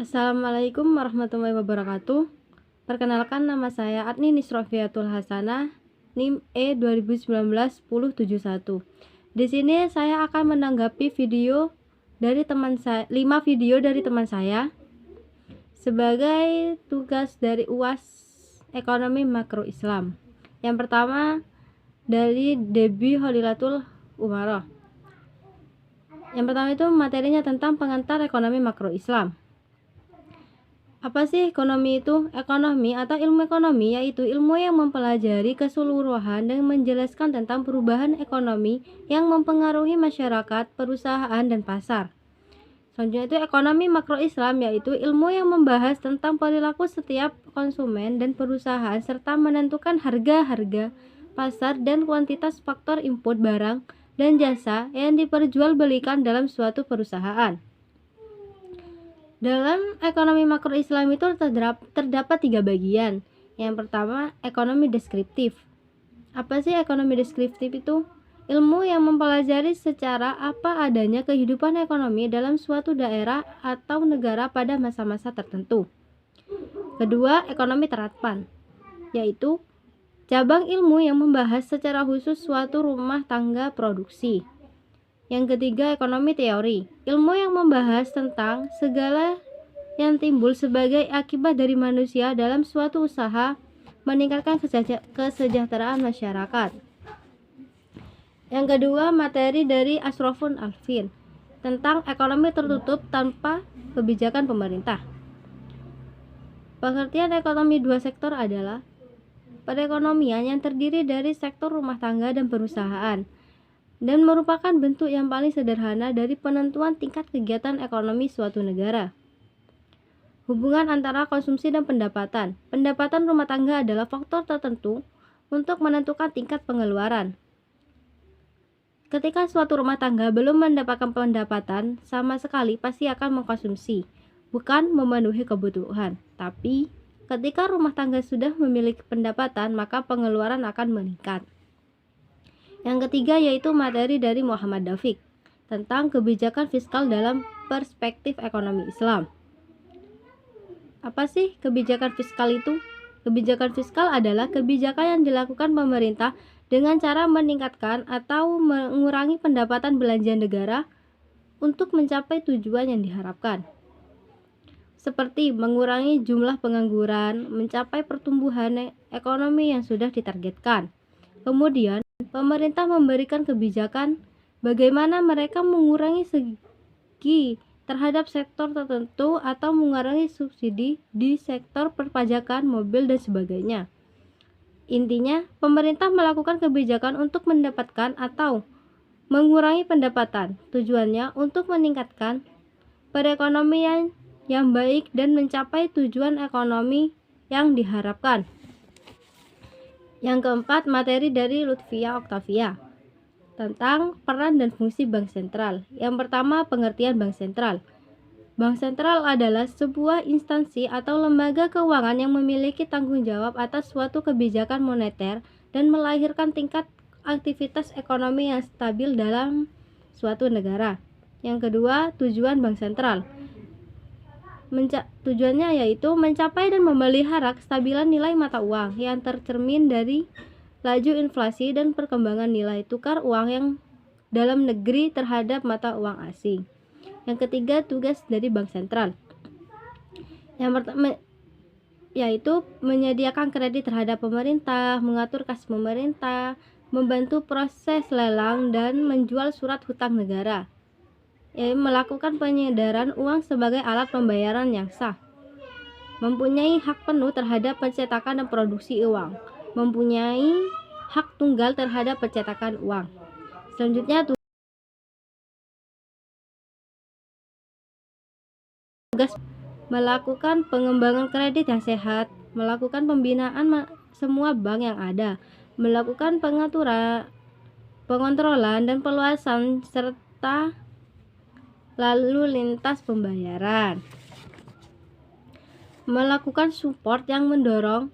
Assalamualaikum warahmatullahi wabarakatuh. Perkenalkan, nama saya Adni Nisrofiatul Hasanah, NIM E 2019-1071. Di sini saya akan menanggapi video dari teman saya, 5 video dari teman saya sebagai tugas dari UAS Ekonomi Makro Islam. Yang pertama dari Debbie Holilatul Umaroh. Yang pertama itu materinya tentang pengantar ekonomi makro Islam. Apa sih ekonomi itu? Ekonomi atau ilmu ekonomi yaitu ilmu yang mempelajari keseluruhan dan menjelaskan tentang perubahan ekonomi yang mempengaruhi masyarakat, perusahaan, dan pasar. Selanjutnya itu ekonomi makro Islam, yaitu ilmu yang membahas tentang perilaku setiap konsumen dan perusahaan serta menentukan harga-harga pasar dan kuantitas faktor input barang dan jasa yang diperjualbelikan dalam suatu perusahaan. Dalam ekonomi makro Islam itu terdapat 3 bagian. Yang pertama, ekonomi deskriptif. Apa sih ekonomi deskriptif itu? Ilmu yang mempelajari secara apa adanya kehidupan ekonomi dalam suatu daerah atau negara pada masa-masa tertentu. Kedua, ekonomi terapan, yaitu cabang ilmu yang membahas secara khusus suatu rumah tangga produksi. Yang ketiga, ekonomi teori, ilmu yang membahas tentang segala yang timbul sebagai akibat dari manusia dalam suatu usaha meningkatkan kesejahteraan masyarakat. Yang kedua, materi dari Ashrafun Alfin tentang ekonomi tertutup tanpa kebijakan pemerintah. Pengertian ekonomi dua sektor adalah perekonomian yang terdiri dari sektor rumah tangga dan perusahaan, dan merupakan bentuk yang paling sederhana dari penentuan tingkat kegiatan ekonomi suatu negara. Hubungan antara konsumsi dan pendapatan. Pendapatan rumah tangga adalah faktor tertentu untuk menentukan tingkat pengeluaran. Ketika suatu rumah tangga belum mendapatkan pendapatan sama sekali, pasti akan mengkonsumsi, bukan memenuhi kebutuhan. Tapi ketika rumah tangga sudah memiliki pendapatan, maka pengeluaran akan meningkat. Yang ketiga yaitu materi dari Muhammad Dafiq tentang kebijakan fiskal dalam perspektif ekonomi Islam. Apa sih kebijakan fiskal itu? Kebijakan fiskal adalah kebijakan yang dilakukan pemerintah dengan cara meningkatkan atau mengurangi pendapatan belanja negara untuk mencapai tujuan yang diharapkan. Seperti mengurangi jumlah pengangguran, mencapai pertumbuhan ekonomi yang sudah ditargetkan. Kemudian, pemerintah memberikan kebijakan bagaimana mereka mengurangi segi terhadap sektor tertentu atau mengurangi subsidi di sektor perpajakan, mobil, dan sebagainya. Intinya, pemerintah melakukan kebijakan untuk mendapatkan atau mengurangi pendapatan. Tujuannya untuk meningkatkan perekonomian yang baik dan mencapai tujuan ekonomi yang diharapkan. Yang keempat, materi dari Lutfia Oktavia tentang peran dan fungsi bank sentral. Yang pertama, pengertian bank sentral. Bank sentral adalah sebuah instansi atau lembaga keuangan yang memiliki tanggung jawab atas suatu kebijakan moneter dan melahirkan tingkat aktivitas ekonomi yang stabil dalam suatu negara. Yang kedua, tujuan bank sentral. Tujuannya yaitu mencapai dan memelihara kestabilan nilai mata uang yang tercermin dari laju inflasi dan perkembangan nilai tukar uang yang dalam negeri terhadap mata uang asing. Yang ketiga, tugas dari bank sentral. Yang pertama yaitu menyediakan kredit terhadap pemerintah, mengatur kas pemerintah, membantu proses lelang dan menjual surat hutang negara. Yaitu melakukan penyedaran uang sebagai alat pembayaran yang sah. Mempunyai hak penuh terhadap pencetakan dan produksi uang. Mempunyai hak tunggal terhadap pencetakan uang. Selanjutnya, tugas melakukan pengembangan kredit yang sehat, melakukan pembinaan semua bank yang ada, melakukan pengontrolan dan perluasan serta lalu lintas pembayaran, melakukan support yang mendorong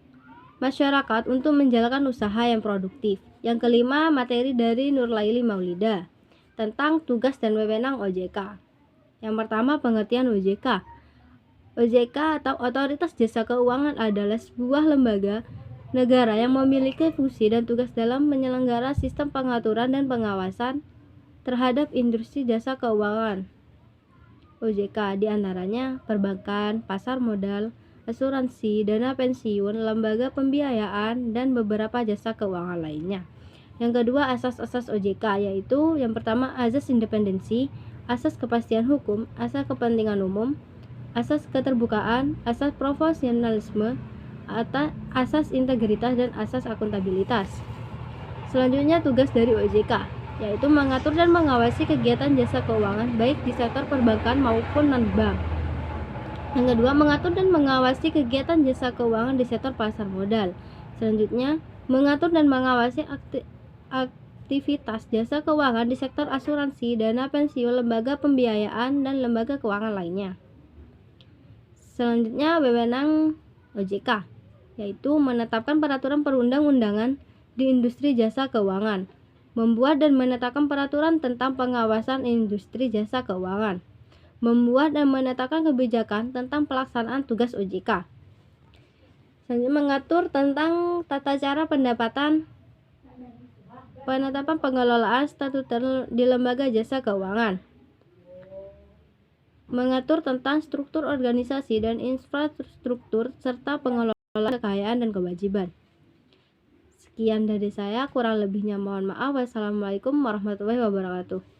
masyarakat untuk menjalankan usaha yang produktif. Yang kelima, materi dari Nurlaili Maulida tentang tugas dan wewenang OJK. Yang pertama, pengertian OJK. OJK atau Otoritas Jasa Keuangan adalah sebuah lembaga negara yang memiliki fungsi dan tugas dalam menyelenggarakan sistem pengaturan dan pengawasan terhadap industri jasa keuangan. OJK diantaranya perbankan, pasar modal, asuransi, dana pensiun, lembaga pembiayaan, dan beberapa jasa keuangan lainnya. Yang kedua, asas-asas OJK, yaitu yang pertama asas independensi, asas kepastian hukum, asas kepentingan umum, asas keterbukaan, asas profesionalisme, asas integritas, dan asas akuntabilitas. Selanjutnya, tugas dari OJK, yaitu mengatur dan mengawasi kegiatan jasa keuangan baik di sektor perbankan maupun non-bank. Yang kedua, mengatur dan mengawasi kegiatan jasa keuangan di sektor pasar modal. Selanjutnya, mengatur dan mengawasi aktivitas jasa keuangan di sektor asuransi, dana pensiun, lembaga pembiayaan, dan lembaga keuangan lainnya. Selanjutnya, wewenang OJK, yaitu menetapkan peraturan perundang-undangan di industri jasa keuangan, membuat dan menetapkan peraturan tentang pengawasan industri jasa keuangan, membuat dan menetapkan kebijakan tentang pelaksanaan tugas OJK. Selanjutnya, mengatur tentang tata cara penetapan pengelolaan statuter di lembaga jasa keuangan, mengatur tentang struktur organisasi dan infrastruktur serta pengelolaan kekayaan dan kewajiban. Sekian dari saya, kurang lebihnya mohon maaf. Wassalamualaikum warahmatullahi wabarakatuh.